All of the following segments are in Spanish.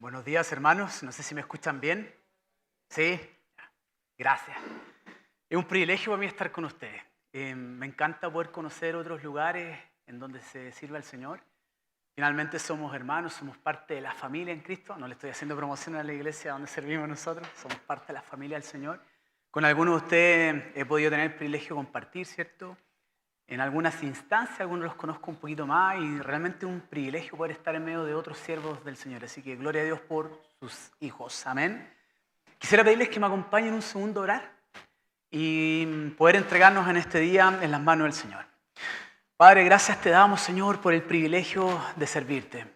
Buenos días, hermanos. No sé si me escuchan bien. ¿Sí? Gracias. Es un privilegio para mí estar con ustedes. Me encanta poder conocer otros lugares en donde se sirve al Señor. Finalmente somos hermanos, somos parte de la familia en Cristo. No le estoy haciendo promoción a la iglesia donde servimos nosotros. Somos parte de la familia del Señor. Con algunos de ustedes he podido tener el privilegio de compartir, ¿cierto? En algunas instancias, algunos los conozco un poquito más y realmente es un privilegio poder estar en medio de otros siervos del Señor. Así que gloria a Dios por sus hijos. Amén. Quisiera pedirles que me acompañen un segundo a orar y poder entregarnos en este día en las manos del Señor. Padre, gracias te damos, Señor, por el privilegio de servirte.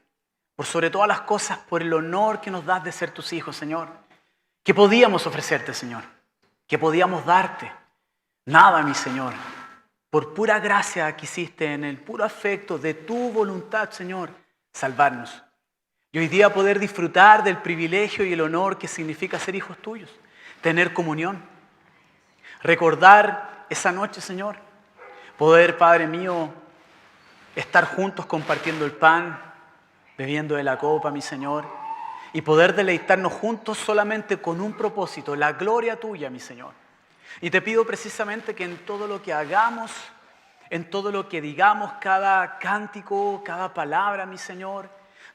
Por sobre todas las cosas, por el honor que nos das de ser tus hijos, Señor. ¿Qué podíamos ofrecerte, Señor? ¿Qué podíamos darte? Nada, mi Señor. Por pura gracia que hiciste en el puro afecto de tu voluntad, Señor, salvarnos. Y hoy día poder disfrutar del privilegio y el honor que significa ser hijos tuyos, tener comunión. Recordar esa noche, Señor, poder, Padre mío, estar juntos compartiendo el pan, bebiendo de la copa, mi Señor, y poder deleitarnos juntos solamente con un propósito, la gloria tuya, mi Señor. Y te pido precisamente que en todo lo que hagamos, en todo lo que digamos, cada cántico, cada palabra, mi Señor,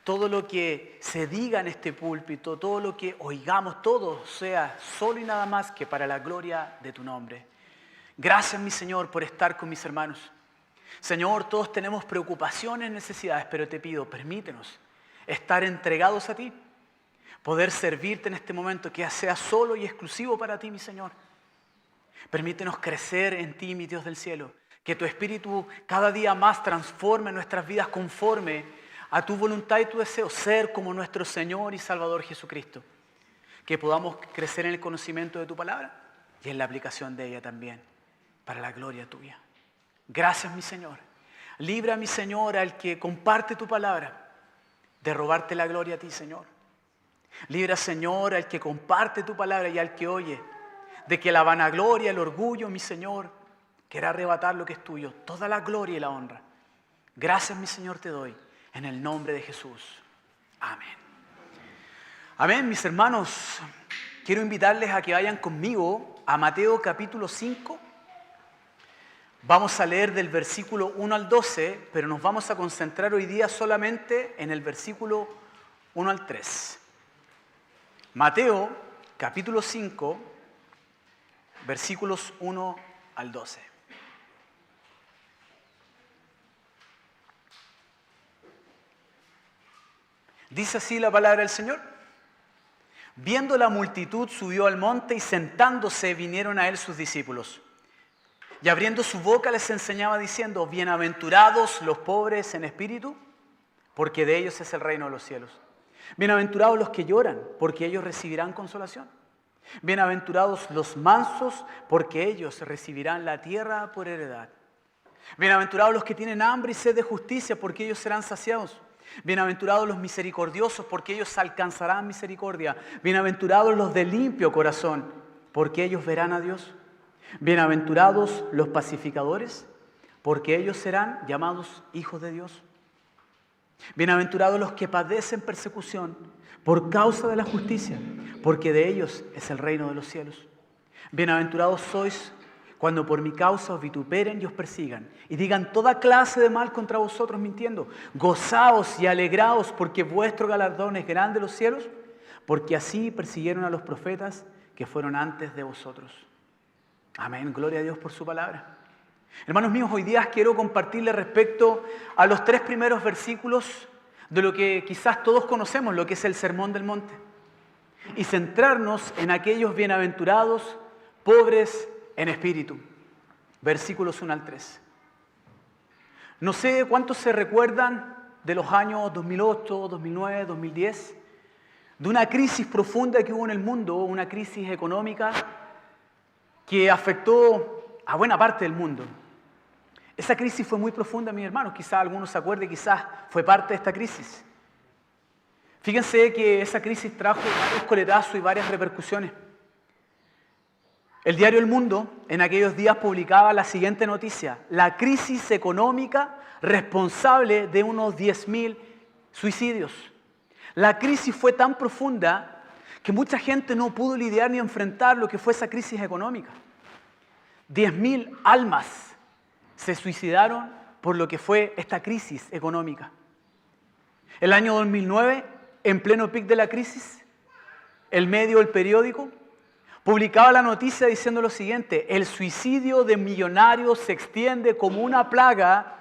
todo lo que se diga en este púlpito, todo lo que oigamos, todo sea solo y nada más que para la gloria de tu nombre. Gracias, mi Señor, por estar con mis hermanos. Señor, todos tenemos preocupaciones, necesidades, pero te pido, permítenos estar entregados a ti, poder servirte en este momento, que sea solo y exclusivo para ti, mi Señor. Permítenos crecer en ti, mi Dios del cielo. Que tu Espíritu cada día más transforme nuestras vidas conforme a tu voluntad y tu deseo. Ser como nuestro Señor y Salvador Jesucristo. Que podamos crecer en el conocimiento de tu palabra y en la aplicación de ella también. Para la gloria tuya. Gracias, mi Señor. Libra, mi Señor, al que comparte tu palabra de robarte la gloria a ti, Señor. Libra, Señor, al que comparte tu palabra y al que oye, de que la vanagloria, el orgullo, mi Señor, quiera arrebatar lo que es tuyo, toda la gloria y la honra. Gracias, mi Señor, te doy, en el nombre de Jesús. Amén. Amén, mis hermanos. Quiero invitarles a que vayan conmigo a Mateo capítulo 5. Vamos a leer del versículo 1 al 12, pero nos vamos a concentrar hoy día solamente en el versículo 1 al 3. Mateo capítulo 5, versículos 1 al 12. Dice así la palabra del Señor. Viendo la multitud, subió al monte y sentándose vinieron a él sus discípulos. Y abriendo su boca les enseñaba diciendo, bienaventurados los pobres en espíritu, porque de ellos es el reino de los cielos. Bienaventurados los que lloran, porque ellos recibirán consolación. Bienaventurados los mansos, porque ellos recibirán la tierra por heredad. Bienaventurados los que tienen hambre y sed de justicia, porque ellos serán saciados. Bienaventurados los misericordiosos, porque ellos alcanzarán misericordia. Bienaventurados los de limpio corazón, porque ellos verán a Dios. Bienaventurados los pacificadores, porque ellos serán llamados hijos de Dios. Bienaventurados los que padecen persecución por causa de la justicia, porque de ellos es el reino de los cielos. Bienaventurados sois cuando por mi causa os vituperen y os persigan, y digan toda clase de mal contra vosotros mintiendo. Gozaos y alegraos, porque vuestro galardón es grande en los cielos, porque así persiguieron a los profetas que fueron antes de vosotros. Amén, gloria a Dios por su palabra. Hermanos míos, hoy día quiero compartirles respecto a los 3 primeros versículos de lo que quizás todos conocemos, lo que es el Sermón del Monte. Y centrarnos en aquellos bienaventurados, pobres en espíritu. Versículos 1 al 3. No sé cuántos se recuerdan de los años 2008, 2009, 2010, de una crisis profunda que hubo en el mundo, una crisis económica que afectó a buena parte del mundo. Esa crisis fue muy profunda, mis hermanos. Quizás algunos se acuerden, quizás fue parte de esta crisis. Fíjense que esa crisis trajo varios coletazos y varias repercusiones. El diario El Mundo en aquellos días publicaba la siguiente noticia: la crisis económica responsable de unos 10.000 suicidios. La crisis fue tan profunda que mucha gente no pudo lidiar ni enfrentar lo que fue esa crisis económica. 10.000 almas se suicidaron por lo que fue esta crisis económica. El año 2009, en pleno pic de la crisis, el periódico, publicaba la noticia diciendo lo siguiente: el suicidio de millonarios se extiende como una plaga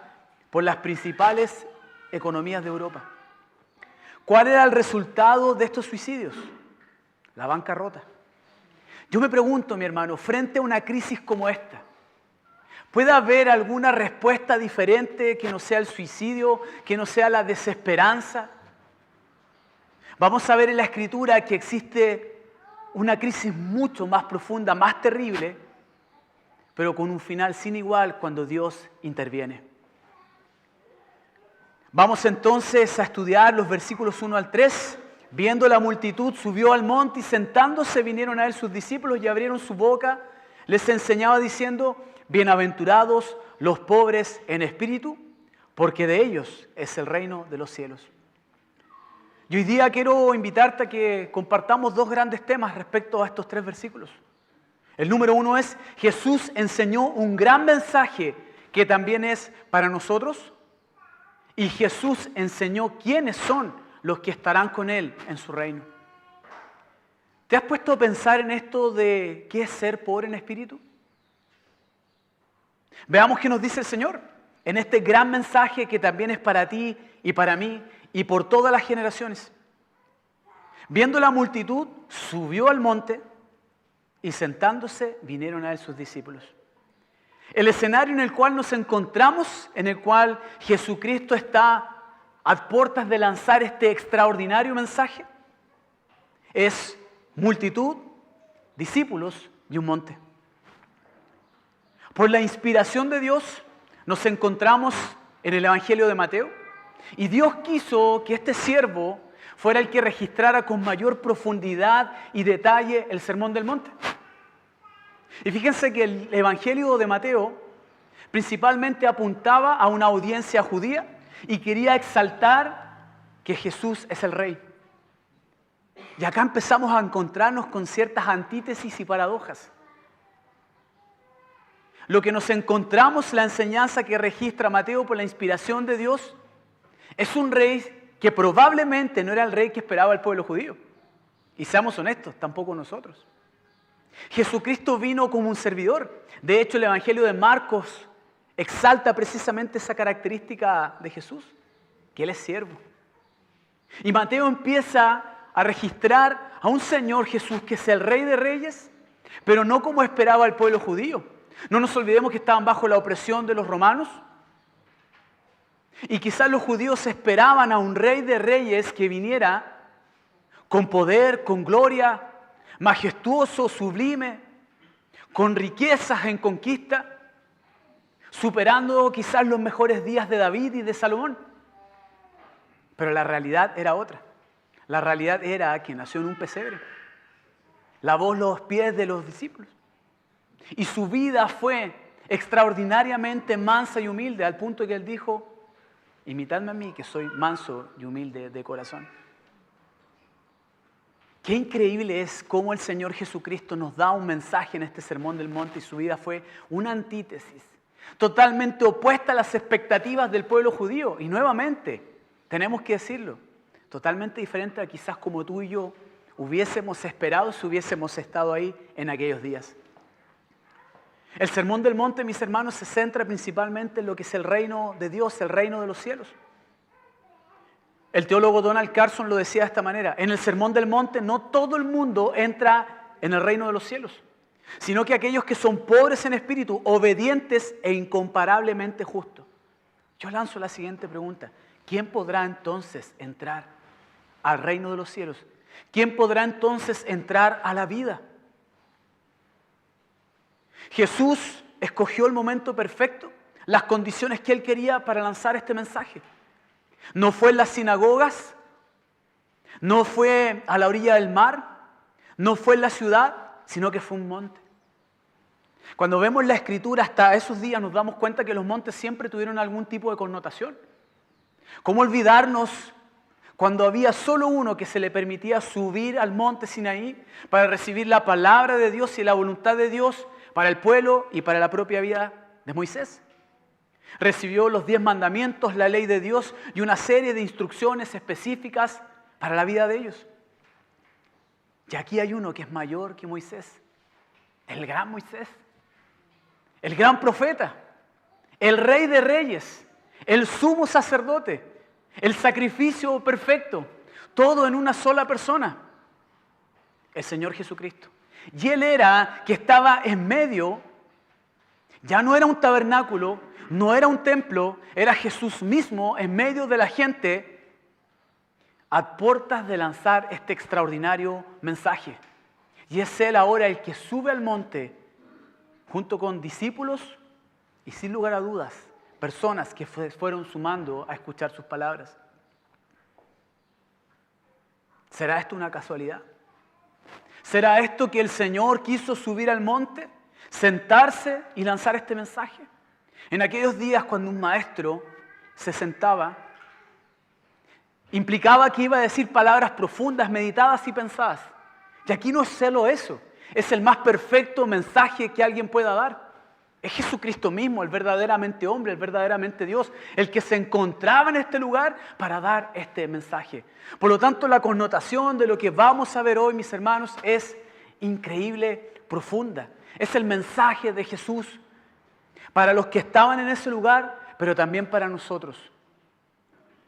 por las principales economías de Europa. ¿Cuál era el resultado de estos suicidios? La bancarrota. Yo me pregunto, mi hermano, frente a una crisis como esta, ¿puede haber alguna respuesta diferente que no sea el suicidio, que no sea la desesperanza? Vamos a ver en la Escritura que existe una crisis mucho más profunda, más terrible, pero con un final sin igual cuando Dios interviene. Vamos entonces a estudiar los versículos 1 al 3. Viendo la multitud, subió al monte y sentándose vinieron a él sus discípulos y abrieron su boca. Les enseñaba diciendo: bienaventurados los pobres en espíritu, porque de ellos es el reino de los cielos. Y hoy día quiero invitarte a que compartamos dos grandes temas respecto a estos 3 versículos. El número 1 es: Jesús enseñó un gran mensaje que también es para nosotros. Y Jesús enseñó quiénes son los que estarán con Él en su reino. ¿Te has puesto a pensar en esto de qué es ser pobre en espíritu? Veamos qué nos dice el Señor en este gran mensaje que también es para ti y para mí y por todas las generaciones. Viendo la multitud, subió al monte y sentándose vinieron a él sus discípulos. El escenario en el cual nos encontramos, en el cual Jesucristo está a puertas de lanzar este extraordinario mensaje, es multitud, discípulos y un monte. Por la inspiración de Dios nos encontramos en el Evangelio de Mateo y Dios quiso que este siervo fuera el que registrara con mayor profundidad y detalle el Sermón del Monte. Y fíjense que el Evangelio de Mateo principalmente apuntaba a una audiencia judía y quería exaltar que Jesús es el Rey. Y acá empezamos a encontrarnos con ciertas antítesis y paradojas. Lo que nos encontramos, la enseñanza que registra Mateo por la inspiración de Dios, es un rey que probablemente no era el rey que esperaba el pueblo judío. Y seamos honestos, tampoco nosotros. Jesucristo vino como un servidor. De hecho, el Evangelio de Marcos exalta precisamente esa característica de Jesús, que Él es siervo. Y Mateo empieza a registrar a un Señor Jesús que es el Rey de Reyes, pero no como esperaba el pueblo judío. No nos olvidemos que estaban bajo la opresión de los romanos. Y quizás los judíos esperaban a un Rey de Reyes que viniera con poder, con gloria, majestuoso, sublime, con riquezas en conquista, superando quizás los mejores días de David y de Salomón. Pero la realidad era otra. La realidad era que nació en un pesebre, lavó los pies de los discípulos. Y su vida fue extraordinariamente mansa y humilde, al punto que Él dijo: imitadme a mí, que soy manso y humilde de corazón. Qué increíble es cómo el Señor Jesucristo nos da un mensaje en este Sermón del Monte y su vida fue una antítesis, totalmente opuesta a las expectativas del pueblo judío. Y nuevamente, tenemos que decirlo, totalmente diferente a quizás como tú y yo hubiésemos esperado si hubiésemos estado ahí en aquellos días. El Sermón del Monte, mis hermanos, se centra principalmente en lo que es el reino de Dios, el reino de los cielos. El teólogo Donald Carson lo decía de esta manera: en el Sermón del Monte no todo el mundo entra en el reino de los cielos, sino que aquellos que son pobres en espíritu, obedientes e incomparablemente justos. Yo lanzo la siguiente pregunta: ¿quién podrá entonces entrar al reino de los cielos? ¿Quién podrá entonces entrar a la vida? Jesús escogió el momento perfecto, las condiciones que Él quería para lanzar este mensaje. No fue en las sinagogas, no fue a la orilla del mar, no fue en la ciudad, sino que fue un monte. Cuando vemos la Escritura hasta esos días nos damos cuenta que los montes siempre tuvieron algún tipo de connotación. ¿Cómo olvidarnos cuando había solo uno que se le permitía subir al monte Sinaí para recibir la palabra de Dios y la voluntad de Dios para el pueblo y para la propia vida de Moisés. Recibió los 10 mandamientos, la ley de Dios y una serie de instrucciones específicas para la vida de ellos. Y aquí hay uno que es mayor que Moisés, el gran Moisés, el gran profeta, el rey de reyes, el sumo sacerdote, el sacrificio perfecto, todo en una sola persona, el Señor Jesucristo. Y Él era que estaba en medio, ya no era un tabernáculo, no era un templo, era Jesús mismo en medio de la gente a puertas de lanzar este extraordinario mensaje. Y es Él ahora el que sube al monte junto con discípulos y sin lugar a dudas, personas que fueron sumando a escuchar sus palabras. ¿Será esto una casualidad? ¿Será esto que el Señor quiso subir al monte, sentarse y lanzar este mensaje? En aquellos días cuando un maestro se sentaba, implicaba que iba a decir palabras profundas, meditadas y pensadas. Y aquí no es solo eso, es el más perfecto mensaje que alguien pueda dar. Es Jesucristo mismo, el verdaderamente hombre, el verdaderamente Dios, el que se encontraba en este lugar para dar este mensaje. Por lo tanto, la connotación de lo que vamos a ver hoy, mis hermanos, es increíble, profunda. Es el mensaje de Jesús para los que estaban en ese lugar, pero también para nosotros.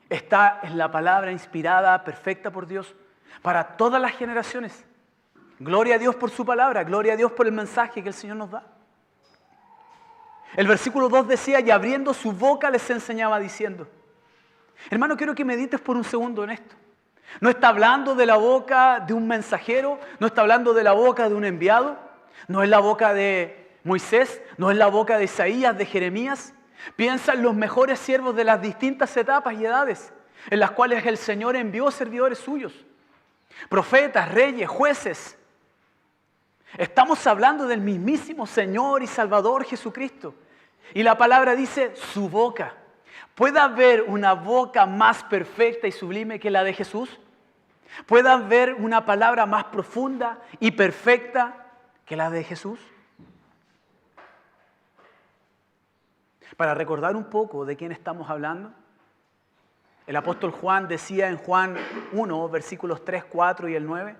Está en la palabra inspirada, perfecta por Dios, para todas las generaciones. Gloria a Dios por su palabra, gloria a Dios por el mensaje que el Señor nos da. El versículo 2 decía, y abriendo su boca les enseñaba diciendo. Hermano, quiero que medites por un segundo en esto. No está hablando de la boca de un mensajero, no está hablando de la boca de un enviado, no es la boca de Moisés, no es la boca de Isaías, de Jeremías. Piensa en los mejores siervos de las distintas etapas y edades en las cuales el Señor envió servidores suyos, profetas, reyes, jueces. Estamos hablando del mismísimo Señor y Salvador Jesucristo. Y la palabra dice su boca. ¿Puede haber una boca más perfecta y sublime que la de Jesús? ¿Puede haber una palabra más profunda y perfecta que la de Jesús? Para recordar un poco de quién estamos hablando, el apóstol Juan decía en Juan 1, versículos 3, 4 y el 9,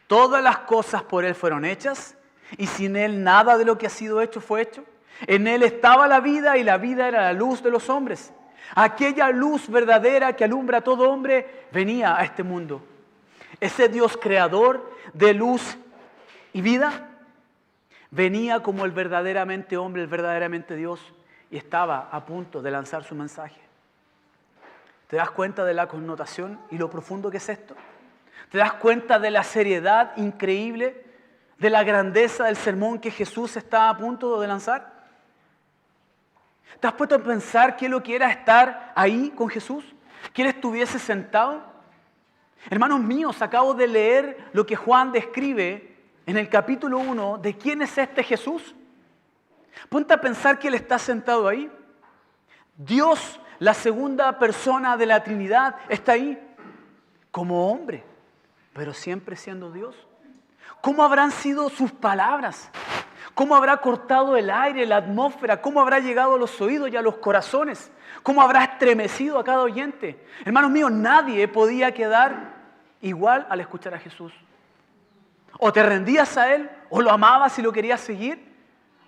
todas las cosas por Él fueron hechas y sin Él nada de lo que ha sido hecho fue hecho. En Él estaba la vida y la vida era la luz de los hombres. Aquella luz verdadera que alumbra a todo hombre venía a este mundo. Ese Dios creador de luz y vida venía como el verdaderamente hombre, el verdaderamente Dios, y estaba a punto de lanzar su mensaje. ¿Te das cuenta de la connotación y lo profundo que es esto? ¿Te das cuenta de la seriedad increíble, de la grandeza del sermón que Jesús está a punto de lanzar? ¿Te has puesto a pensar qué lo que era estar ahí con Jesús? ¿Que Él estuviese sentado? Hermanos míos, acabo de leer lo que Juan describe en el capítulo 1 de quién es este Jesús. Ponte a pensar que Él está sentado ahí. Dios, la segunda persona de la Trinidad, está ahí como hombre, pero siempre siendo Dios. ¿Cómo habrán sido sus palabras? ¿Cómo habrá cortado el aire, la atmósfera? ¿Cómo habrá llegado a los oídos y a los corazones? ¿Cómo habrá estremecido a cada oyente? Hermanos míos, nadie podía quedar igual al escuchar a Jesús. O te rendías a Él, o lo amabas y lo querías seguir,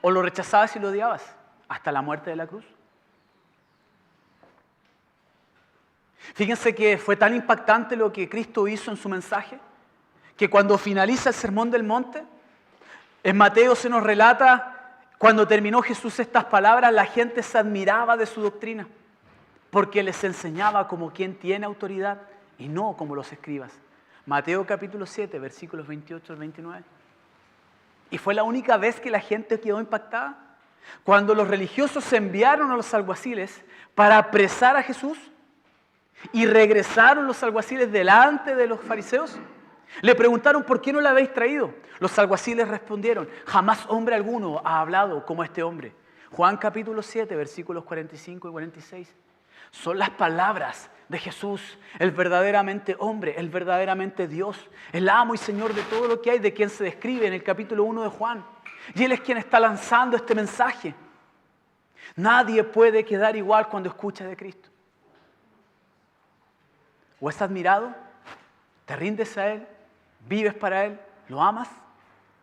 o lo rechazabas y lo odiabas, hasta la muerte de la cruz. Fíjense que fue tan impactante lo que Cristo hizo en su mensaje, que cuando finaliza el Sermón del Monte, en Mateo se nos relata, cuando terminó Jesús estas palabras, la gente se admiraba de su doctrina, porque les enseñaba como quien tiene autoridad y no como los escribas. Mateo capítulo 7, versículos 28 al 29. Y fue la única vez que la gente quedó impactada, cuando los religiosos enviaron a los alguaciles para apresar a Jesús y regresaron los alguaciles delante de los fariseos. Le preguntaron, ¿por qué no la habéis traído? Los alguaciles respondieron, jamás hombre alguno ha hablado como este hombre. Juan capítulo 7, versículos 45 y 46. Son las palabras de Jesús, el verdaderamente hombre, el verdaderamente Dios, el amo y Señor de todo lo que hay, de quien se describe en el capítulo 1 de Juan. Y Él es quien está lanzando este mensaje. Nadie puede quedar igual cuando escucha de Cristo. O es admirado, te rindes a Él, vives para Él, lo amas,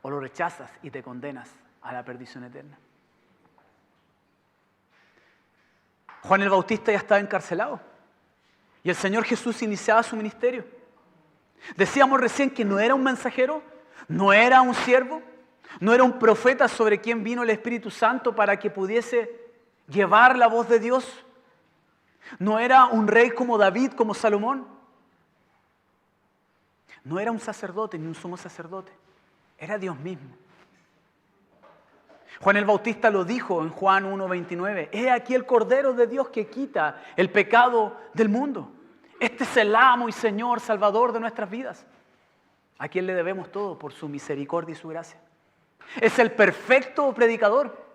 o lo rechazas y te condenas a la perdición eterna. Juan el Bautista ya estaba encarcelado y el Señor Jesús iniciaba su ministerio. Decíamos recién que no era un mensajero, no era un siervo, no era un profeta sobre quien vino el Espíritu Santo para que pudiese llevar la voz de Dios. No era un rey como David, como Salomón. No era un sacerdote ni un sumo sacerdote. Era Dios mismo. Juan el Bautista lo dijo en Juan 1:29. He aquí el Cordero de Dios que quita el pecado del mundo. Este es el amo y Señor, Salvador de nuestras vidas. A quien le debemos todo por su misericordia y su gracia. Es el perfecto predicador.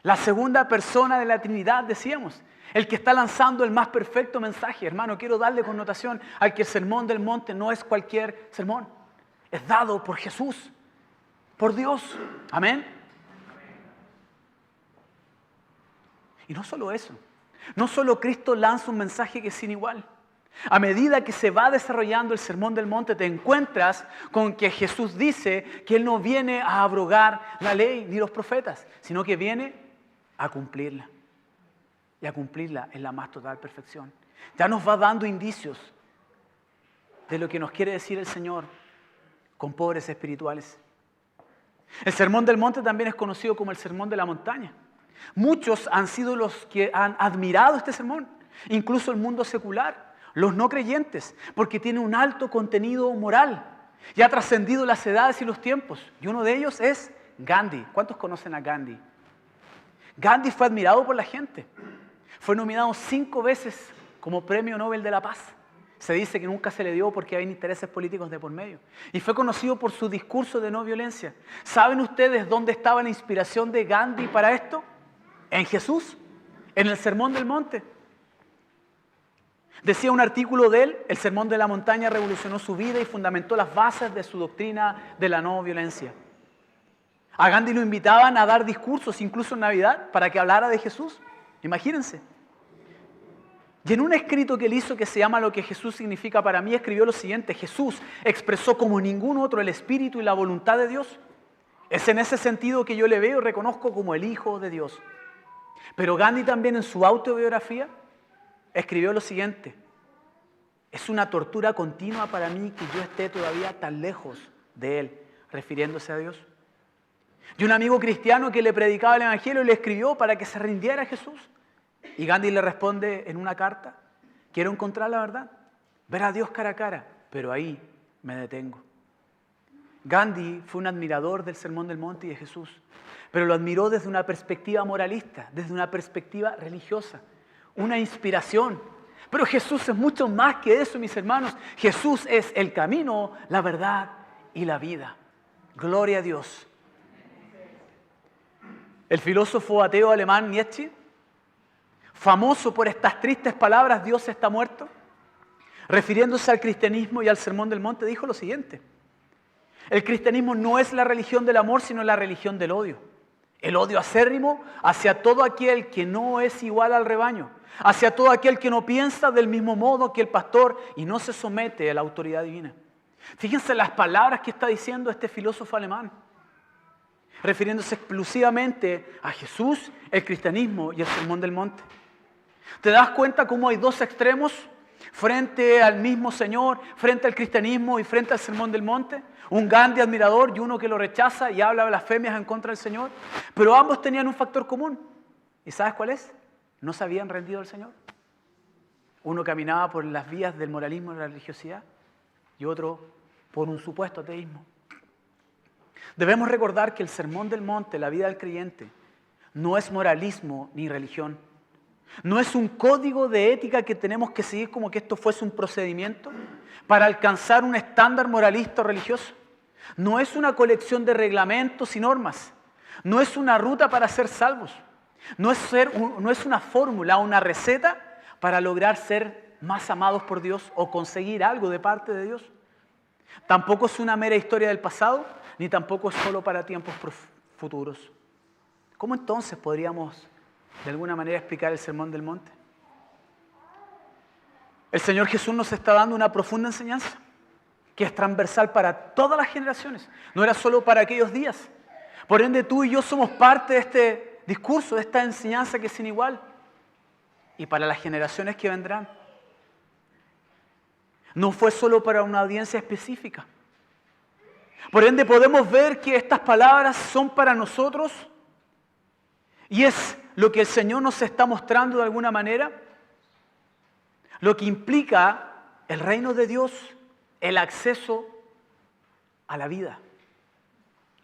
La segunda persona de la Trinidad, decíamos. El que está lanzando el más perfecto mensaje. Hermano, quiero darle connotación al que el sermón del monte no es cualquier sermón. Es dado por Jesús, por Dios. Amén. Y no solo eso. No solo Cristo lanza un mensaje que es sin igual. A medida que se va desarrollando el sermón del monte, te encuentras con que Jesús dice que Él no viene a abrogar la ley ni los profetas, sino que viene a cumplirla. Y a cumplirla en la más total perfección. Ya nos va dando indicios de lo que nos quiere decir el Señor con pobres espirituales. El sermón del monte también es conocido como el sermón de la montaña. Muchos han sido los que han admirado este sermón, incluso el mundo secular, los no creyentes, porque tiene un alto contenido moral y ha trascendido las edades y los tiempos. Y uno de ellos es Gandhi. ¿Cuántos conocen a Gandhi? Gandhi fue admirado por la gente. Fue nominado 5 veces como Premio Nobel de la Paz. Se dice que nunca se le dio porque había intereses políticos de por medio. Y fue conocido por su discurso de no violencia. ¿Saben ustedes dónde estaba la inspiración de Gandhi para esto? En Jesús, en el Sermón del Monte. Decía un artículo de él, el Sermón de la Montaña revolucionó su vida y fundamentó las bases de su doctrina de la no violencia. A Gandhi lo invitaban a dar discursos, incluso en Navidad, para que hablara de Jesús. Imagínense. Y en un escrito que él hizo que se llama Lo que Jesús significa para mí, escribió lo siguiente: Jesús expresó como ningún otro el espíritu y la voluntad de Dios. Es en ese sentido que yo le veo y reconozco como el Hijo de Dios. Pero Gandhi también en su autobiografía escribió lo siguiente: es una tortura continua para mí que yo esté todavía tan lejos de Él, refiriéndose a Dios. Y un amigo cristiano que le predicaba el Evangelio le escribió para que se rindiera a Jesús. Y Gandhi le responde en una carta: quiero encontrar la verdad, ver a Dios cara a cara, pero ahí me detengo. Gandhi fue un admirador del Sermón del Monte y de Jesús, pero lo admiró desde una perspectiva moralista, desde una perspectiva religiosa, una inspiración. Pero Jesús es mucho más que eso, mis hermanos. Jesús es el camino, la verdad y la vida. Gloria a Dios. El filósofo ateo alemán Nietzsche, famoso por estas tristes palabras, Dios está muerto, refiriéndose al cristianismo y al Sermón del Monte, dijo lo siguiente: el cristianismo no es la religión del amor, sino la religión del odio. El odio acérrimo hacia todo aquel que no es igual al rebaño, hacia todo aquel que no piensa del mismo modo que el pastor y no se somete a la autoridad divina. Fíjense las palabras que está diciendo este filósofo alemán, refiriéndose exclusivamente a Jesús, el cristianismo y el Sermón del Monte. ¿Te das cuenta cómo hay dos extremos frente al mismo Señor, frente al cristianismo y frente al Sermón del Monte? Un Gandhi admirador y uno que lo rechaza y habla blasfemias en contra del Señor. Pero ambos tenían un factor común. ¿Y sabes cuál es? No se habían rendido al Señor. Uno caminaba por las vías del moralismo y la religiosidad y otro por un supuesto ateísmo. Debemos recordar que el Sermón del Monte, la vida del creyente, no es moralismo ni religión. No es un código de ética que tenemos que seguir como que esto fuese un procedimiento para alcanzar un estándar moralista o religioso. No es una colección de reglamentos y normas. No es una ruta para ser salvos. No es una fórmula, una receta para lograr ser más amados por Dios o conseguir algo de parte de Dios. Tampoco es una mera historia del pasado, ni tampoco es solo para tiempos futuros. ¿Cómo entonces podríamos de alguna manera explicar el Sermón del Monte? El Señor Jesús nos está dando una profunda enseñanza que es transversal para todas las generaciones. No era solo para aquellos días. Por ende, tú y yo somos parte de este discurso, de esta enseñanza que es sin igual. Y para las generaciones que vendrán. No fue solo para una audiencia específica. Por ende, podemos ver que estas palabras son para nosotros y es lo que el Señor nos está mostrando de alguna manera, lo que implica el reino de Dios, el acceso a la vida.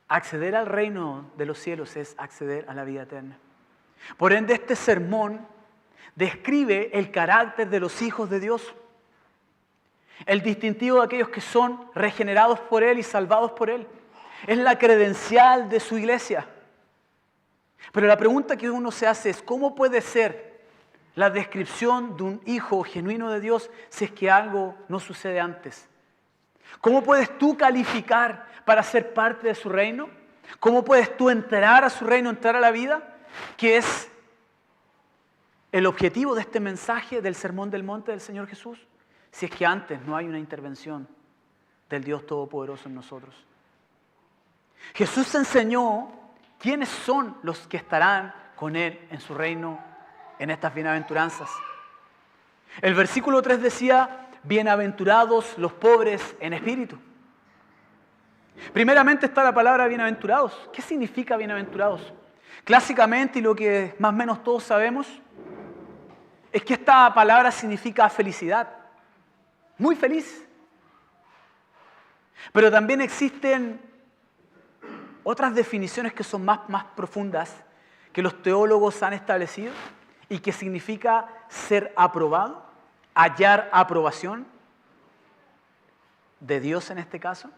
Acceder al reino de los cielos es acceder a la vida eterna. Por ende, este sermón describe el carácter de los hijos de Dios, el distintivo de aquellos que son regenerados por Él y salvados por Él. Es la credencial de su iglesia. Pero la pregunta que uno se hace es, ¿cómo puede ser la descripción de un hijo genuino de Dios si es que algo no sucede antes? ¿Cómo puedes tú calificar para ser parte de su reino? ¿Cómo puedes tú entrar a su reino, entrar a la vida? Que es el objetivo de este mensaje del Sermón del Monte del Señor Jesús. Si es que antes no hay una intervención del Dios Todopoderoso en nosotros. Jesús enseñó quiénes son los que estarán con Él en su reino, en estas bienaventuranzas. El versículo 3 decía, bienaventurados los pobres en espíritu. Primeramente está la palabra bienaventurados. ¿Qué significa bienaventurados? Clásicamente, y lo que más o menos todos sabemos, es que esta palabra significa felicidad. Muy feliz. Pero también existen otras definiciones que son más profundas que los teólogos han establecido y que significa ser aprobado, hallar aprobación de Dios en este caso.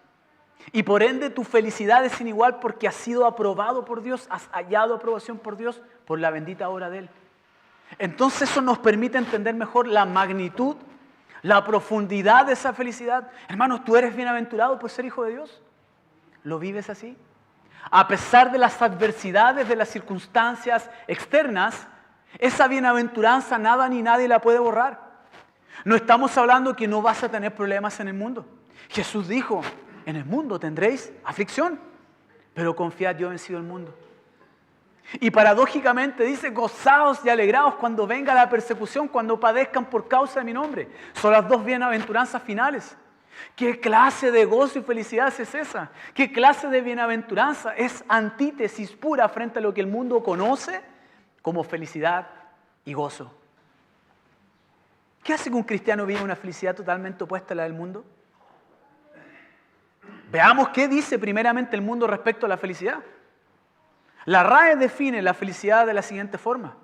Y por ende tu felicidad es sin igual porque has sido aprobado por Dios, has hallado aprobación por Dios por la bendita obra de Él. Entonces eso nos permite entender mejor la magnitud, la profundidad de esa felicidad. Hermanos, tú eres bienaventurado por ser hijo de Dios. ¿Lo vives así? A pesar de las adversidades, de las circunstancias externas, esa bienaventuranza nada ni nadie la puede borrar. No estamos hablando que no vas a tener problemas en el mundo. Jesús dijo, en el mundo tendréis aflicción, pero confiad, yo he vencido el mundo. Y paradójicamente dice, gozaos y alegraos cuando venga la persecución, cuando padezcan por causa de mi nombre. Son las dos bienaventuranzas finales. ¿Qué clase de gozo y felicidad es esa? ¿Qué clase de bienaventuranza? Es antítesis pura frente a lo que el mundo conoce como felicidad y gozo. ¿Qué hace que un cristiano viva una felicidad totalmente opuesta a la del mundo? Veamos qué dice primeramente el mundo respecto a la felicidad. La RAE define la felicidad de la siguiente forma: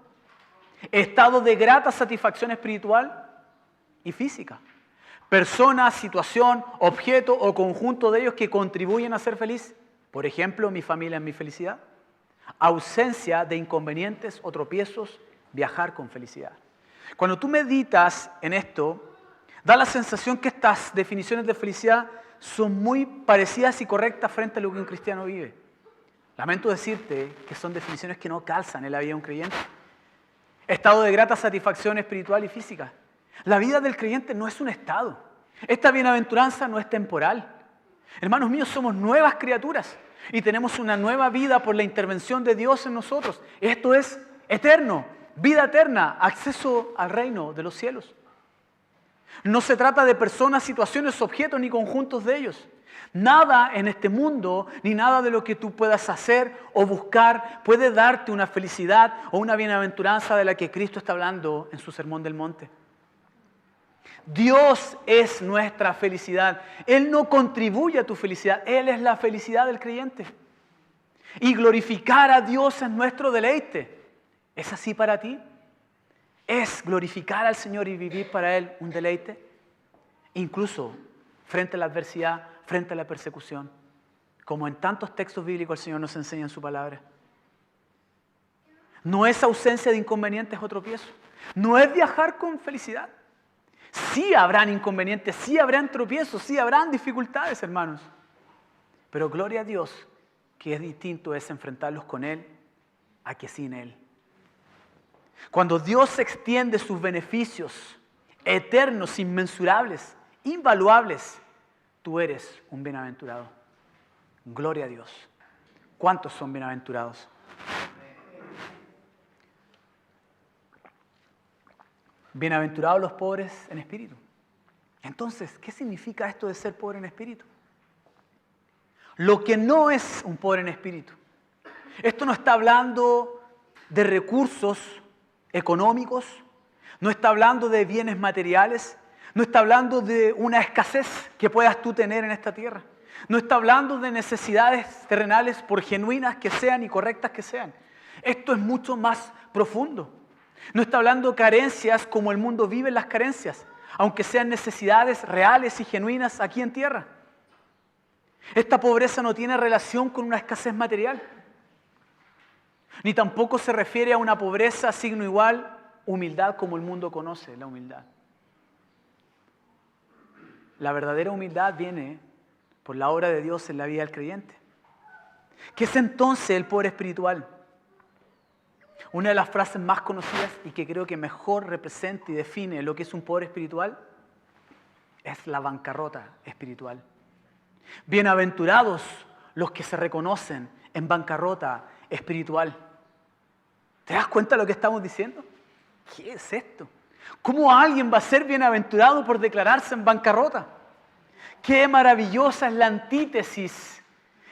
estado de grata satisfacción espiritual y física. Persona, situación, objeto o conjunto de ellos que contribuyen a ser feliz. Por ejemplo, mi familia es mi felicidad. Ausencia de inconvenientes o tropiezos, viajar con felicidad. Cuando tú meditas en esto, da la sensación que estas definiciones de felicidad son muy parecidas y correctas frente a lo que un cristiano vive. Lamento decirte que son definiciones que no calzan en la vida de un creyente. Estado de grata satisfacción espiritual y física. La vida del creyente no es un estado. Esta bienaventuranza no es temporal. Hermanos míos, somos nuevas criaturas y tenemos una nueva vida por la intervención de Dios en nosotros. Esto es eterno, vida eterna, acceso al reino de los cielos. No se trata de personas, situaciones, objetos ni conjuntos de ellos. Nada en este mundo, ni nada de lo que tú puedas hacer o buscar puede darte una felicidad o una bienaventuranza de la que Cristo está hablando en su Sermón del Monte. Dios es nuestra felicidad. Él no contribuye a tu felicidad. Él es la felicidad del creyente. Y glorificar a Dios es nuestro deleite. ¿Es así para ti? ¿Es glorificar al Señor y vivir para Él un deleite? Incluso frente a la adversidad, frente a la persecución, como en tantos textos bíblicos el Señor nos enseña en su palabra. No es ausencia de inconvenientes o tropiezos. No es viajar con felicidad. Sí habrán inconvenientes, sí habrán tropiezos, sí habrán dificultades, hermanos. Pero gloria a Dios, que es distinto es enfrentarlos con Él a que sin Él. Cuando Dios extiende sus beneficios eternos, inmensurables, invaluables, tú eres un bienaventurado. Gloria a Dios. ¿Cuántos son bienaventurados? Bienaventurados los pobres en espíritu. Entonces, ¿qué significa esto de ser pobre en espíritu? Lo que no es un pobre en espíritu. Esto no está hablando de recursos económicos, no está hablando de bienes materiales, no está hablando de una escasez que puedas tú tener en esta tierra. No está hablando de necesidades terrenales, por genuinas que sean y correctas que sean. Esto es mucho más profundo. No está hablando de carencias como el mundo vive las carencias, aunque sean necesidades reales y genuinas aquí en tierra. Esta pobreza no tiene relación con una escasez material, ni tampoco se refiere a una pobreza signo igual, humildad como el mundo conoce la humildad. La verdadera humildad viene por la obra de Dios en la vida del creyente. ¿Qué es entonces el pobre espiritual? Una de las frases más conocidas y que creo que mejor representa y define lo que es un pobre espiritual es la bancarrota espiritual. Bienaventurados los que se reconocen en bancarrota espiritual. ¿Te das cuenta de lo que estamos diciendo? ¿Qué es esto? ¿Cómo alguien va a ser bienaventurado por declararse en bancarrota? Qué maravillosa es la antítesis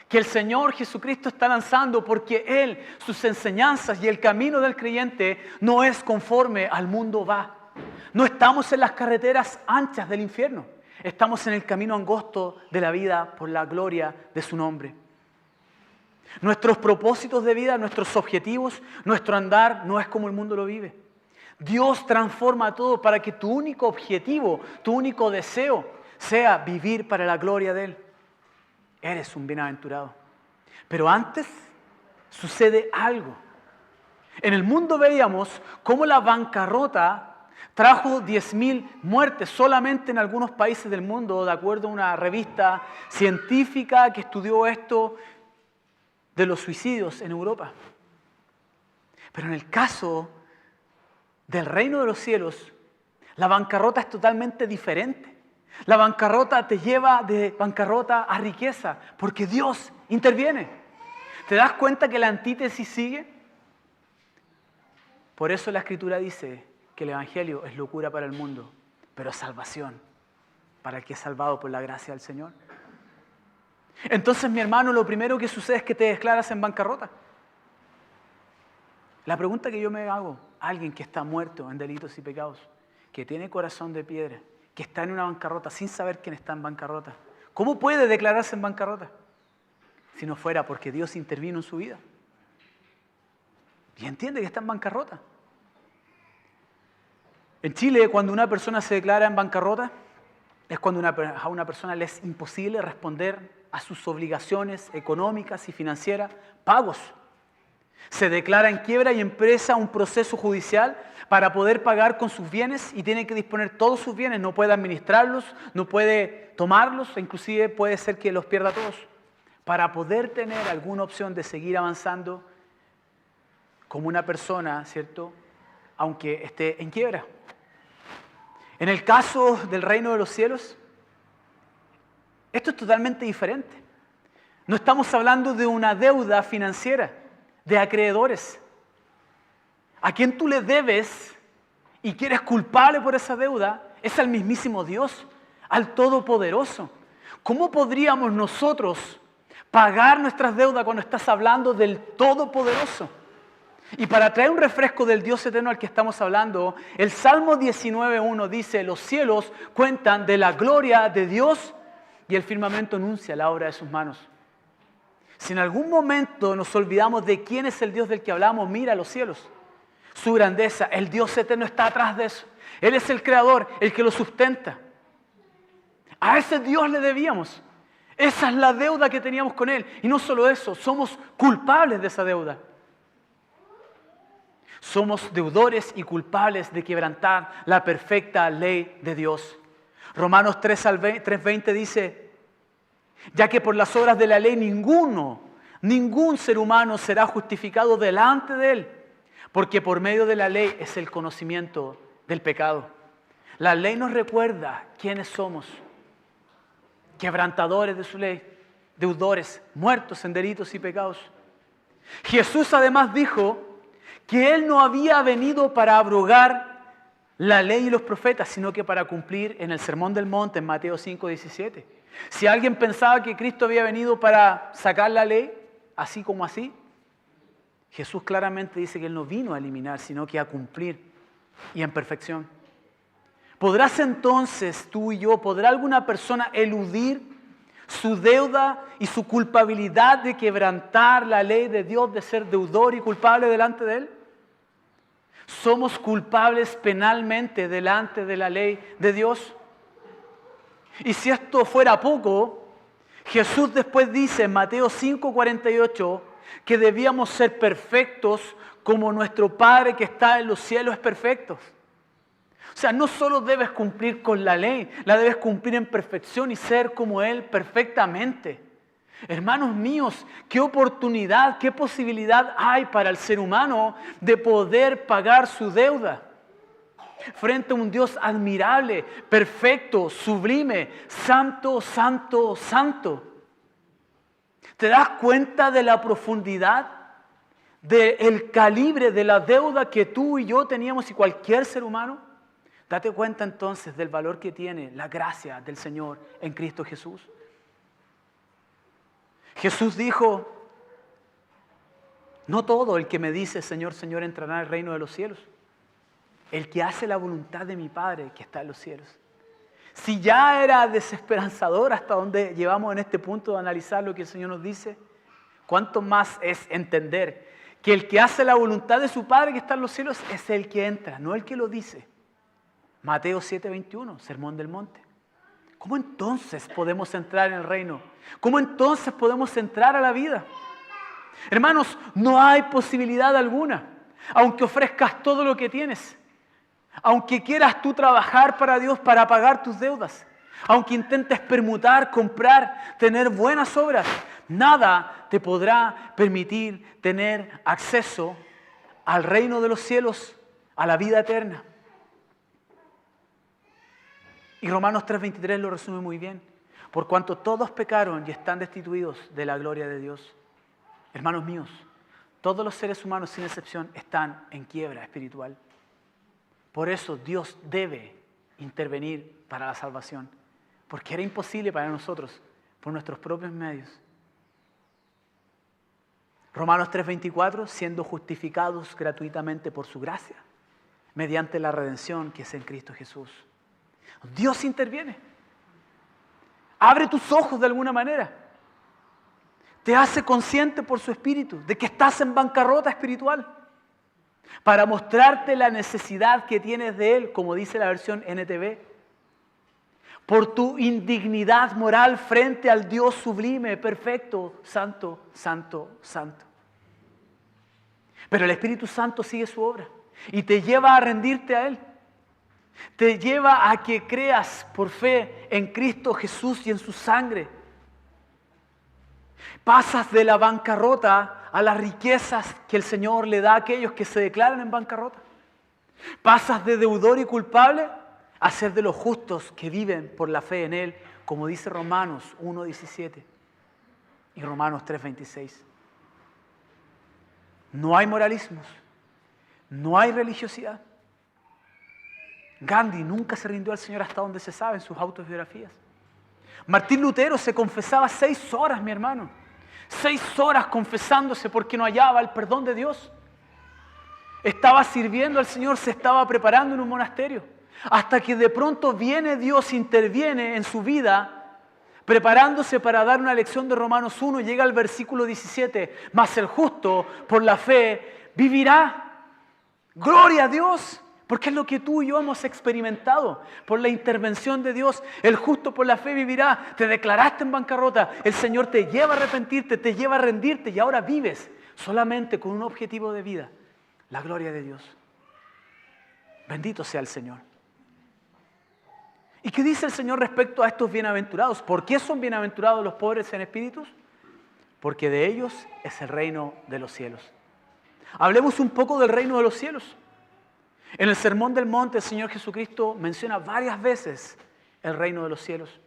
que el Señor Jesucristo está lanzando, porque Él, sus enseñanzas y el camino del creyente no es conforme al mundo va. No estamos en las carreteras anchas del infierno, estamos en el camino angosto de la vida por la gloria de su nombre. Nuestros propósitos de vida, nuestros objetivos, nuestro andar no es como el mundo lo vive. Dios transforma todo para que tu único objetivo, tu único deseo sea vivir para la gloria de Él. Eres un bienaventurado. Pero antes sucede algo. En el mundo veíamos cómo la bancarrota trajo 10.000 muertes solamente en algunos países del mundo, de acuerdo a una revista científica que estudió esto de los suicidios en Europa. Pero en el caso del reino de los cielos, la bancarrota es totalmente diferente. La bancarrota te lleva de bancarrota a riqueza, porque Dios interviene. ¿Te das cuenta que la antítesis sigue? Por eso la Escritura dice que el Evangelio es locura para el mundo, pero salvación para el que es salvado por la gracia del Señor. Entonces, mi hermano, lo primero que sucede es que te declaras en bancarrota. La pregunta que yo me hago, alguien que está muerto en delitos y pecados, que tiene corazón de piedra, que está en una bancarrota sin saber quién está en bancarrota, ¿cómo puede declararse en bancarrota? Si no fuera porque Dios intervino en su vida. Y entiende que está en bancarrota. En Chile, cuando una persona se declara en bancarrota, es cuando a una persona le es imposible responder a sus obligaciones económicas y financieras, pagos. Se declara en quiebra y empieza un proceso judicial para poder pagar con sus bienes y tiene que disponer todos sus bienes, no puede administrarlos, no puede tomarlos, inclusive puede ser que los pierda todos, para poder tener alguna opción de seguir avanzando como una persona, ¿cierto?, aunque esté en quiebra. En el caso del reino de los cielos, esto es totalmente diferente. No estamos hablando de una deuda financiera, de acreedores. A quien tú le debes y que eres culpable por esa deuda es al mismísimo Dios, al Todopoderoso. ¿Cómo podríamos nosotros pagar nuestras deudas cuando estás hablando del Todopoderoso? Y para traer un refresco del Dios eterno al que estamos hablando, el Salmo 19:1 dice: los cielos cuentan de la gloria de Dios y el firmamento anuncia la obra de sus manos. Si en algún momento nos olvidamos de quién es el Dios del que hablamos, mira los cielos, su grandeza, el Dios eterno está atrás de eso. Él es el creador, el que lo sustenta. A ese Dios le debíamos. Esa es la deuda que teníamos con Él. Y no solo eso, somos culpables de esa deuda. Somos deudores y culpables de quebrantar la perfecta ley de Dios. Romanos 3:20 dice, ya que por las obras de la ley ningún ser humano será justificado delante de él, porque por medio de la ley es el conocimiento del pecado. La ley nos recuerda quiénes somos, quebrantadores de su ley, deudores, muertos en delitos y pecados. Jesús además dijo que Él no había venido para abrogar la ley y los profetas, sino que para cumplir en el Sermón del Monte, en Mateo 5:17. Si alguien pensaba que Cristo había venido para sacar la ley, así como así, Jesús claramente dice que Él no vino a eliminar, sino que a cumplir y en perfección. ¿Podrás entonces tú y yo, podrá alguna persona eludir su deuda y su culpabilidad de quebrantar la ley de Dios, de ser deudor y culpable delante de Él? Somos culpables penalmente delante de la ley de Dios. Y si esto fuera poco, Jesús después dice en Mateo 5:48 que debíamos ser perfectos como nuestro Padre que está en los cielos es perfecto. O sea, no solo debes cumplir con la ley, la debes cumplir en perfección y ser como Él perfectamente. Hermanos míos, qué oportunidad, qué posibilidad hay para el ser humano de poder pagar su deuda frente a un Dios admirable, perfecto, sublime, santo, santo, santo. ¿Te das cuenta de la profundidad, del calibre de la deuda que tú y yo teníamos y cualquier ser humano? Date cuenta entonces del valor que tiene la gracia del Señor en Cristo Jesús. Jesús dijo, no todo el que me dice Señor, Señor entrará en el reino de los cielos. El que hace la voluntad de mi Padre que está en los cielos. Si ya era desesperanzador hasta donde llevamos en este punto de analizar lo que el Señor nos dice, ¿cuánto más es entender que el que hace la voluntad de su Padre que está en los cielos es el que entra, no el que lo dice? Mateo 7:21, Sermón del Monte. ¿Cómo entonces podemos entrar en el reino? ¿Cómo entonces podemos entrar a la vida? Hermanos, no hay posibilidad alguna, aunque ofrezcas todo lo que tienes, aunque quieras tú trabajar para Dios para pagar tus deudas, aunque intentes permutar, comprar, tener buenas obras, nada te podrá permitir tener acceso al reino de los cielos, a la vida eterna. Y Romanos 3:23 lo resume muy bien. Por cuanto todos pecaron y están destituidos de la gloria de Dios. Hermanos míos, todos los seres humanos sin excepción están en quiebra espiritual. Por eso Dios debe intervenir para la salvación. Porque era imposible para nosotros, por nuestros propios medios. Romanos 3:24, siendo justificados gratuitamente por su gracia, mediante la redención que es en Cristo Jesús. Dios interviene. Abre tus ojos de alguna manera. Te hace consciente por su espíritu de que estás en bancarrota espiritual. Para mostrarte la necesidad que tienes de Él, como dice la versión NTV. Por tu indignidad moral frente al Dios sublime, perfecto, santo, santo, santo. Pero el Espíritu Santo sigue su obra y te lleva a rendirte a Él. Te lleva a que creas por fe en Cristo Jesús y en su sangre. Pasas de la bancarrota a las riquezas que el Señor le da a aquellos que se declaran en bancarrota. Pasas de deudor y culpable a ser de los justos que viven por la fe en Él, como dice Romanos 1:17 y Romanos 3:26. No hay moralismos, no hay religiosidad. Gandhi nunca se rindió al Señor hasta donde se sabe en sus autobiografías. Martín Lutero se confesaba 6 horas, mi hermano. 6 horas confesándose porque no hallaba el perdón de Dios. Estaba sirviendo al Señor, se estaba preparando en un monasterio. Hasta que de pronto viene Dios, interviene en su vida, preparándose para dar una lección de Romanos 1, llega al versículo 17. Mas el justo por la fe vivirá. ¡Gloria a Dios! Porque es lo que tú y yo hemos experimentado por la intervención de Dios. El justo por la fe vivirá. Te declaraste en bancarrota. El Señor te lleva a arrepentirte, te lleva a rendirte y ahora vives solamente con un objetivo de vida. La gloria de Dios. Bendito sea el Señor. ¿Y qué dice el Señor respecto a estos bienaventurados? ¿Por qué son bienaventurados los pobres en espíritu? Porque de ellos es el reino de los cielos. Hablemos un poco del reino de los cielos. En el Sermón del Monte el Señor Jesucristo menciona varias veces el reino de los cielos.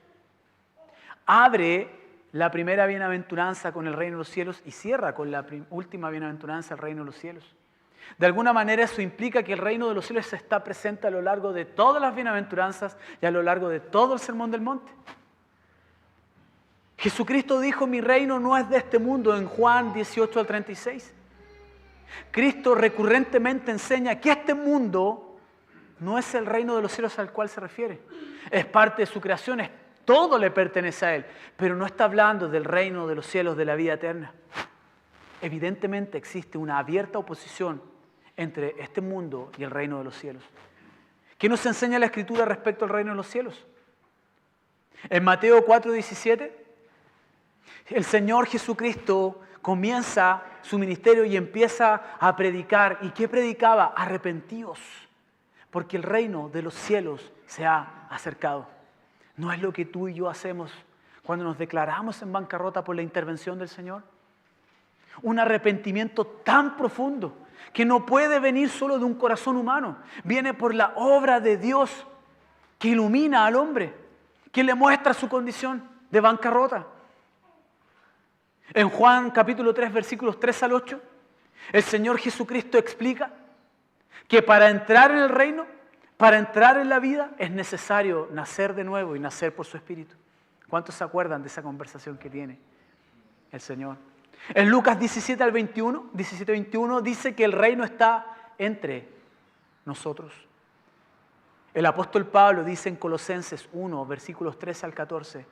Abre la primera bienaventuranza con el reino de los cielos y cierra con la última bienaventuranza el reino de los cielos. De alguna manera eso implica que el reino de los cielos está presente a lo largo de todas las bienaventuranzas y a lo largo de todo el Sermón del Monte. Jesucristo dijo, mi reino no es de este mundo, en Juan 18 al 36. Cristo recurrentemente enseña que este mundo no es el reino de los cielos al cual se refiere. Es parte de su creación, todo le pertenece a Él, pero no está hablando del reino de los cielos de la vida eterna. Evidentemente existe una abierta oposición entre este mundo y el reino de los cielos. ¿Qué nos enseña la Escritura respecto al reino de los cielos? En Mateo 4:17, el Señor Jesucristo comienza su ministerio y empieza a predicar. ¿Y qué predicaba? Arrepentíos, porque el reino de los cielos se ha acercado. ¿No es lo que tú y yo hacemos cuando nos declaramos en bancarrota por la intervención del Señor? Un arrepentimiento tan profundo que no puede venir solo de un corazón humano. Viene por la obra de Dios que ilumina al hombre, que le muestra su condición de bancarrota. En Juan capítulo 3, versículos 3 al 8, el Señor Jesucristo explica que para entrar en el reino, para entrar en la vida, es necesario nacer de nuevo y nacer por su Espíritu. ¿Cuántos se acuerdan de esa conversación que tiene el Señor? En Lucas 17:21 dice que el reino está entre nosotros. El apóstol Pablo dice en Colosenses 1, versículos 13 al 14,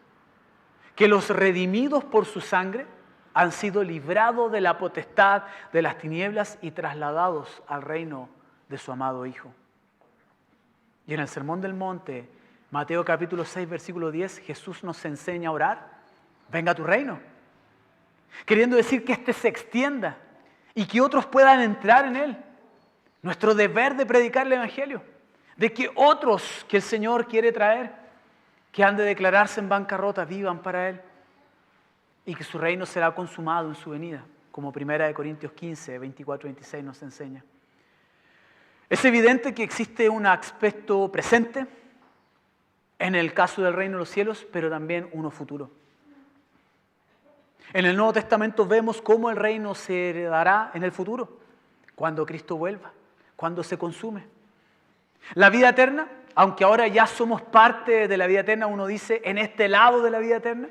que los redimidos por su sangre han sido librados de la potestad de las tinieblas y trasladados al reino de su amado Hijo. Y en el Sermón del Monte, Mateo capítulo 6, versículo 10, Jesús nos enseña a orar, venga a tu reino. Queriendo decir que este se extienda y que otros puedan entrar en él. Nuestro deber de predicar el Evangelio, de que otros que el Señor quiere traer, que han de declararse en bancarrota, vivan para Él y que su reino será consumado en su venida, como 1 Corintios 15, 24, 26 nos enseña. Es evidente que existe un aspecto presente en el caso del reino de los cielos, pero también uno futuro. En el Nuevo Testamento vemos cómo el reino se heredará en el futuro, cuando Cristo vuelva, cuando se consume. La vida eterna, aunque ahora ya somos parte de la vida eterna, uno dice, en este lado de la vida eterna,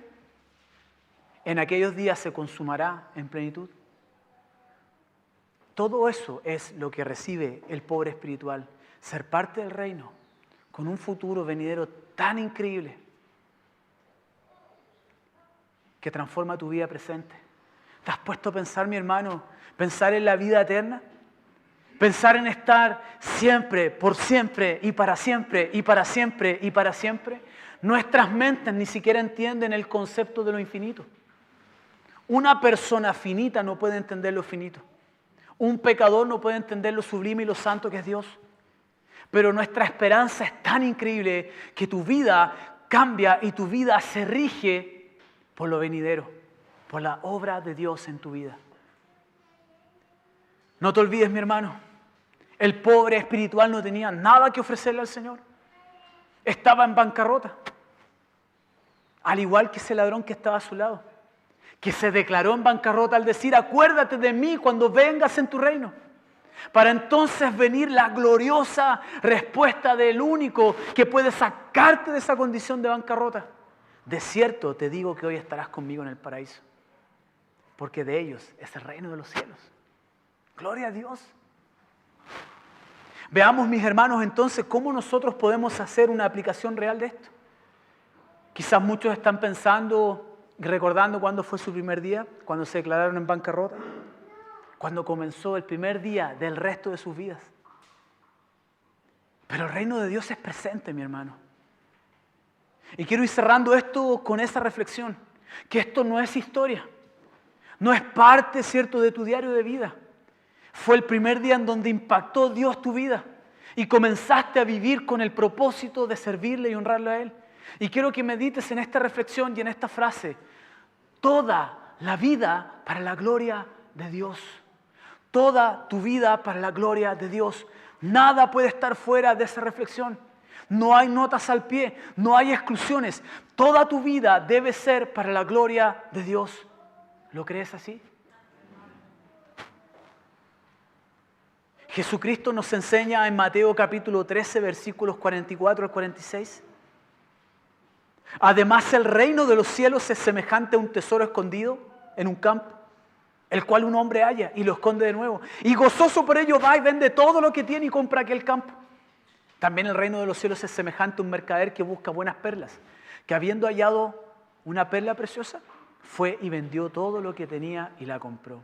en aquellos días se consumará en plenitud. Todo eso es lo que recibe el pobre espiritual, ser parte del reino, con un futuro venidero tan increíble, que transforma tu vida presente. ¿Te has puesto a pensar, mi hermano, pensar en la vida eterna? Pensar en estar siempre, por siempre, y para siempre, y para siempre, y para siempre. Nuestras mentes ni siquiera entienden el concepto de lo infinito. Una persona finita no puede entender lo finito. Un pecador no puede entender lo sublime y lo santo que es Dios. Pero nuestra esperanza es tan increíble que tu vida cambia y tu vida se rige por lo venidero, por la obra de Dios en tu vida. No te olvides, mi hermano, el pobre espiritual no tenía nada que ofrecerle al Señor. Estaba en bancarrota, al igual que ese ladrón que estaba a su lado, que se declaró en bancarrota al decir, acuérdate de mí cuando vengas en tu reino. Para entonces venir la gloriosa respuesta del único que puede sacarte de esa condición de bancarrota. De cierto te digo que hoy estarás conmigo en el paraíso, porque de ellos es el reino de los cielos. Gloria a Dios. Veamos, mis hermanos, entonces, cómo nosotros podemos hacer una aplicación real de esto. Quizás muchos están pensando y recordando cuándo fue su primer día, cuando se declararon en bancarrota, cuando comenzó el primer día del resto de sus vidas. Pero el reino de Dios es presente, mi hermano. Y quiero ir cerrando esto con esa reflexión, que esto no es historia, no es parte, ¿cierto?, de tu diario de vida. Fue el primer día en donde impactó Dios tu vida y comenzaste a vivir con el propósito de servirle y honrarle a Él. Y quiero que medites en esta reflexión y en esta frase. Toda la vida para la gloria de Dios. Toda tu vida para la gloria de Dios. Nada puede estar fuera de esa reflexión. No hay notas al pie, no hay exclusiones. Toda tu vida debe ser para la gloria de Dios. ¿Lo crees así? Jesucristo nos enseña en Mateo capítulo 13, versículos 44 al 46. Además, el reino de los cielos es semejante a un tesoro escondido en un campo, el cual un hombre halla y lo esconde de nuevo. Y gozoso por ello va y vende todo lo que tiene y compra aquel campo. También el reino de los cielos es semejante a un mercader que busca buenas perlas, que habiendo hallado una perla preciosa, fue y vendió todo lo que tenía y la compró.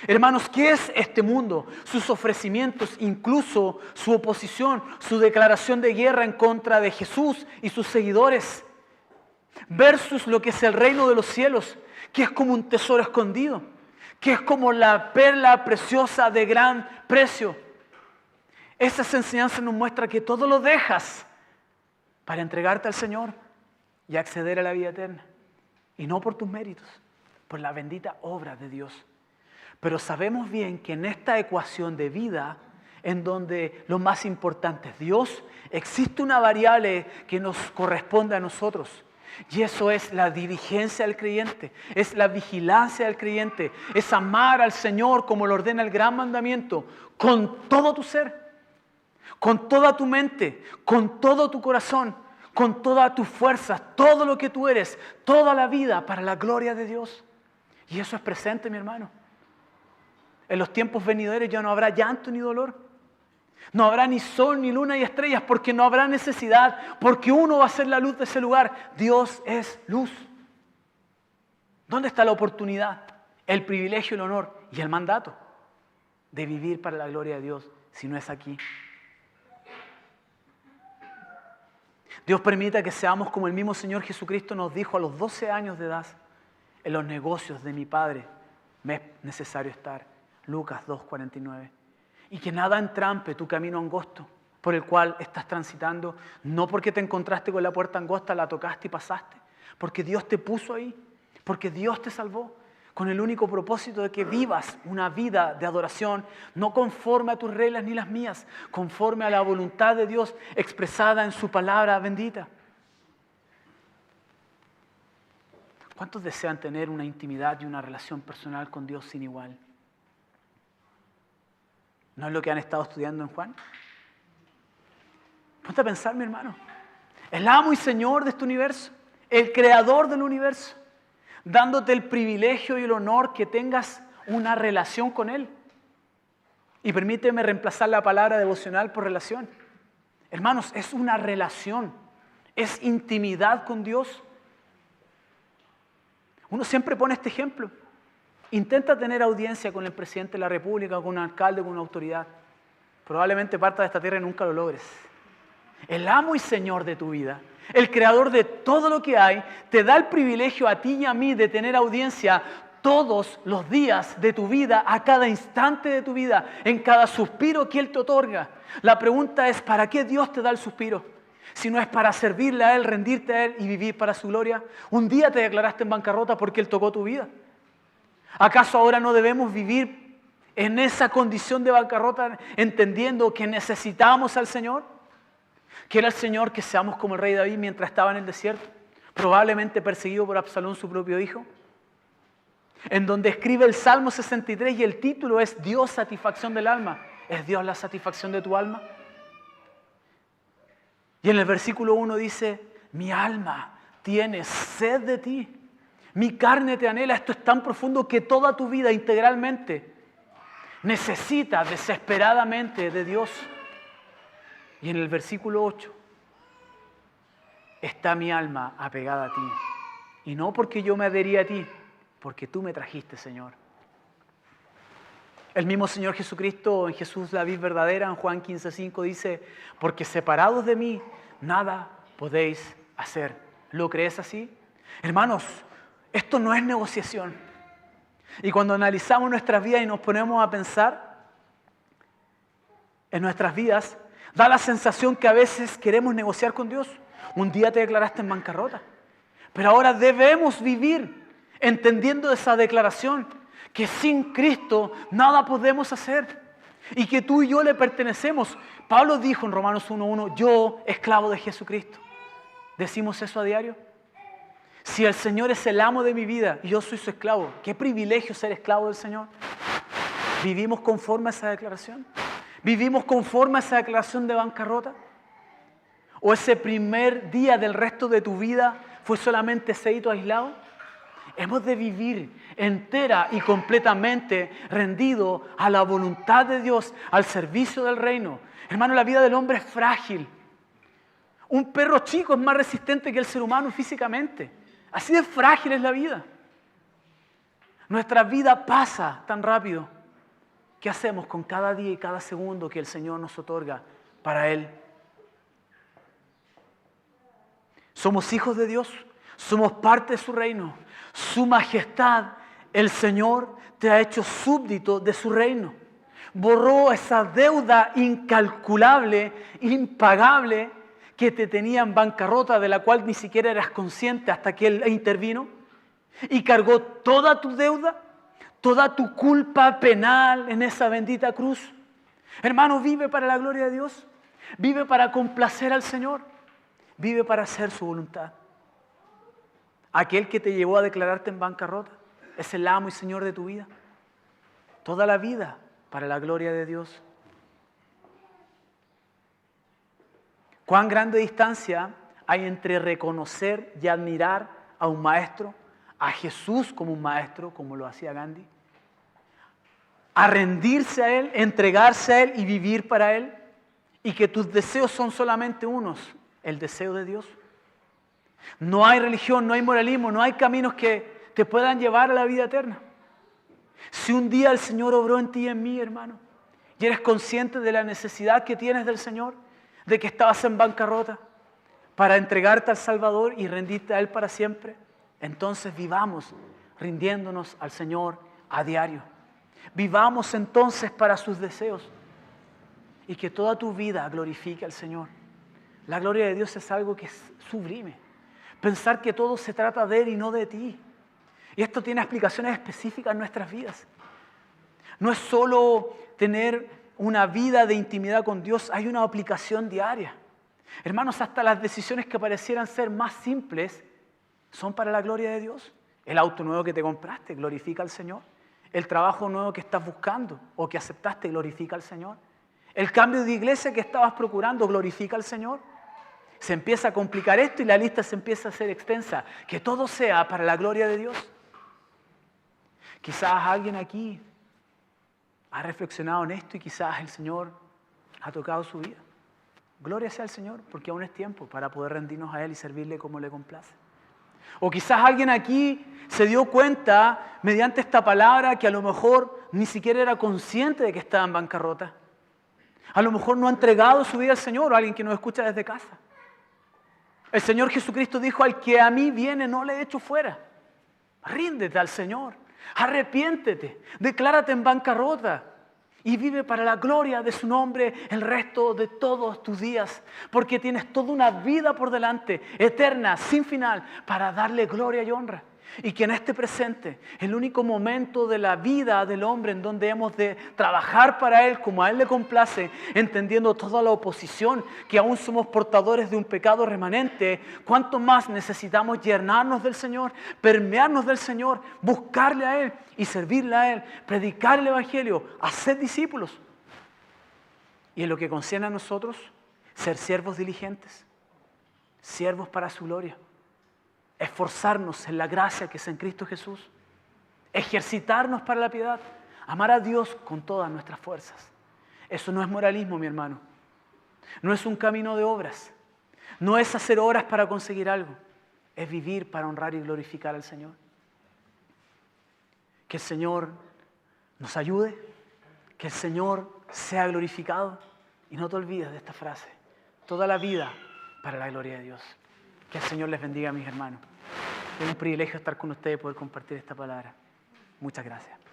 Hermanos, ¿qué es este mundo? Sus ofrecimientos, incluso su oposición, su declaración de guerra en contra de Jesús y sus seguidores, versus lo que es el reino de los cielos, que es como un tesoro escondido, que es como la perla preciosa de gran precio. Esas enseñanzas nos muestran que todo lo dejas para entregarte al Señor y acceder a la vida eterna. Y no por tus méritos, por la bendita obra de Dios. Pero sabemos bien que en esta ecuación de vida, en donde lo más importante es Dios, existe una variable que nos corresponde a nosotros. Y eso es la diligencia del creyente, es la vigilancia del creyente, es amar al Señor como lo ordena el gran mandamiento, con todo tu ser, con toda tu mente, con todo tu corazón, con todas tus fuerzas, todo lo que tú eres, toda la vida para la gloria de Dios. Y eso es presente, mi hermano. En los tiempos venideros ya no habrá llanto ni dolor. No habrá ni sol, ni luna, ni estrellas, porque no habrá necesidad, porque uno va a ser la luz de ese lugar. Dios es luz. ¿Dónde está la oportunidad, el privilegio, el honor y el mandato de vivir para la gloria de Dios si no es aquí? Dios permita que seamos como el mismo Señor Jesucristo nos dijo a los 12 años de edad: en los negocios de mi Padre me es necesario estar. Lucas 2:49. Y que nada entrampe tu camino angosto por el cual estás transitando, no porque te encontraste con la puerta angosta, la tocaste y pasaste, porque Dios te puso ahí, porque Dios te salvó, con el único propósito de que vivas una vida de adoración, no conforme a tus reglas ni las mías, conforme a la voluntad de Dios expresada en su palabra bendita. ¿Cuántos desean tener una intimidad y una relación personal con Dios sin igual? ¿No es lo que han estado estudiando en Juan? Ponte a pensar, mi hermano. El amo y Señor de este universo, el creador del universo, dándote el privilegio y el honor que tengas una relación con Él. Y permíteme reemplazar la palabra devocional por relación. Hermanos, es una relación, es intimidad con Dios. Uno siempre pone este ejemplo. Intenta tener audiencia con el presidente de la República, con un alcalde, con una autoridad. Probablemente parta de esta tierra y nunca lo logres. El amo y Señor de tu vida, el creador de todo lo que hay, te da el privilegio a ti y a mí de tener audiencia todos los días de tu vida, a cada instante de tu vida, en cada suspiro que Él te otorga. La pregunta es, ¿para qué Dios te da el suspiro? Si no es para servirle a Él, rendirte a Él y vivir para su gloria. Un día te declaraste en bancarrota porque Él tocó tu vida. ¿Acaso ahora no debemos vivir en esa condición de bancarrota entendiendo que necesitamos al Señor? ¿Quiere el Señor que seamos como el rey David mientras estaba en el desierto? Probablemente perseguido por Absalón, su propio hijo. En donde escribe el Salmo 63 y el título es Dios, satisfacción del alma. ¿Es Dios la satisfacción de tu alma? Y en el versículo 1 dice, mi alma tiene sed de ti. Mi carne te anhela. Esto es tan profundo que toda tu vida integralmente necesita desesperadamente de Dios. Y en el versículo 8, está mi alma apegada a ti. Y no porque yo me adherí a ti, porque tú me trajiste, Señor. El mismo Señor Jesucristo, en Jesús la vid verdadera, en Juan 15:5 dice, porque separados de mí, nada podéis hacer. ¿Lo crees así? Hermanos, esto no es negociación. Y cuando analizamos nuestras vidas y nos ponemos a pensar en nuestras vidas, da la sensación que a veces queremos negociar con Dios. Un día te declaraste en bancarrota, pero ahora debemos vivir entendiendo esa declaración, que sin Cristo nada podemos hacer y que tú y yo le pertenecemos. Pablo dijo en Romanos 1:1, yo, esclavo de Jesucristo. ¿Decimos eso a diario? Si el Señor es el amo de mi vida y yo soy su esclavo, qué privilegio ser esclavo del Señor. ¿Vivimos conforme a esa declaración? ¿Vivimos conforme a esa declaración de bancarrota? ¿O ese primer día del resto de tu vida fue solamente ese hito aislado? Hemos de vivir entera y completamente rendido a la voluntad de Dios, al servicio del reino. Hermano, la vida del hombre es frágil. Un perro chico es más resistente que el ser humano físicamente. Así de frágil es la vida. Nuestra vida pasa tan rápido. ¿Qué hacemos con cada día y cada segundo que el Señor nos otorga para Él? Somos hijos de Dios, somos parte de su reino. Su majestad, el Señor, te ha hecho súbdito de su reino. Borró esa deuda incalculable, impagable, que te tenía en bancarrota, de la cual ni siquiera eras consciente hasta que Él intervino, y cargó toda tu deuda, toda tu culpa penal en esa bendita cruz. Hermano, vive para la gloria de Dios, vive para complacer al Señor, vive para hacer su voluntad. Aquel que te llevó a declararte en bancarrota es el amo y Señor de tu vida. Toda la vida para la gloria de Dios. ¿Cuán grande distancia hay entre reconocer y admirar a un maestro, a Jesús como un maestro, como lo hacía Gandhi? A rendirse a Él, entregarse a Él y vivir para Él. Y que tus deseos son solamente unos, el deseo de Dios. No hay religión, no hay moralismo, no hay caminos que te puedan llevar a la vida eterna. Si un día el Señor obró en ti y en mí, hermano, y eres consciente de la necesidad que tienes del Señor, de que estabas en bancarrota, para entregarte al Salvador y rendirte a Él para siempre, entonces vivamos rindiéndonos al Señor a diario. Vivamos entonces para sus deseos y que toda tu vida glorifique al Señor. La gloria de Dios es algo que es sublime. Pensar que todo se trata de Él y no de ti. Y esto tiene explicaciones específicas en nuestras vidas. No es solo tener una vida de intimidad con Dios, hay una aplicación diaria. Hermanos, hasta las decisiones que parecieran ser más simples son para la gloria de Dios. El auto nuevo que te compraste glorifica al Señor. El trabajo nuevo que estás buscando o que aceptaste glorifica al Señor. El cambio de iglesia que estabas procurando glorifica al Señor. Se empieza a complicar esto y la lista se empieza a hacer extensa. Que todo sea para la gloria de Dios. Quizás alguien aquí ha reflexionado en esto y quizás el Señor ha tocado su vida. Gloria sea al Señor, porque aún es tiempo para poder rendirnos a Él y servirle como le complace. O quizás alguien aquí se dio cuenta mediante esta palabra que a lo mejor ni siquiera era consciente de que estaba en bancarrota. A lo mejor no ha entregado su vida al Señor, o alguien que nos escucha desde casa. El Señor Jesucristo dijo: al que a mí viene no le echo fuera. Ríndete al Señor, arrepiéntete, declárate en bancarrota y vive para la gloria de su nombre el resto de todos tus días, porque tienes toda una vida por delante, eterna, sin final, para darle gloria y honra. Y que en este presente, el único momento de la vida del hombre en donde hemos de trabajar para Él como a Él le complace, entendiendo toda la oposición, que aún somos portadores de un pecado remanente, cuánto más necesitamos llenarnos del Señor, permearnos del Señor, buscarle a Él y servirle a Él, predicar el Evangelio, hacer discípulos. Y en lo que concierne a nosotros, ser siervos diligentes, siervos para su gloria. Esforzarnos en la gracia que es en Cristo Jesús. Ejercitarnos para la piedad. Amar a Dios con todas nuestras fuerzas. Eso no es moralismo, mi hermano. No es un camino de obras. No es hacer obras para conseguir algo. Es vivir para honrar y glorificar al Señor. Que el Señor nos ayude. Que el Señor sea glorificado. Y no te olvides de esta frase. Toda la vida para la gloria de Dios. Que el Señor les bendiga, mis hermanos. Es un privilegio estar con ustedes y poder compartir esta palabra. Muchas gracias.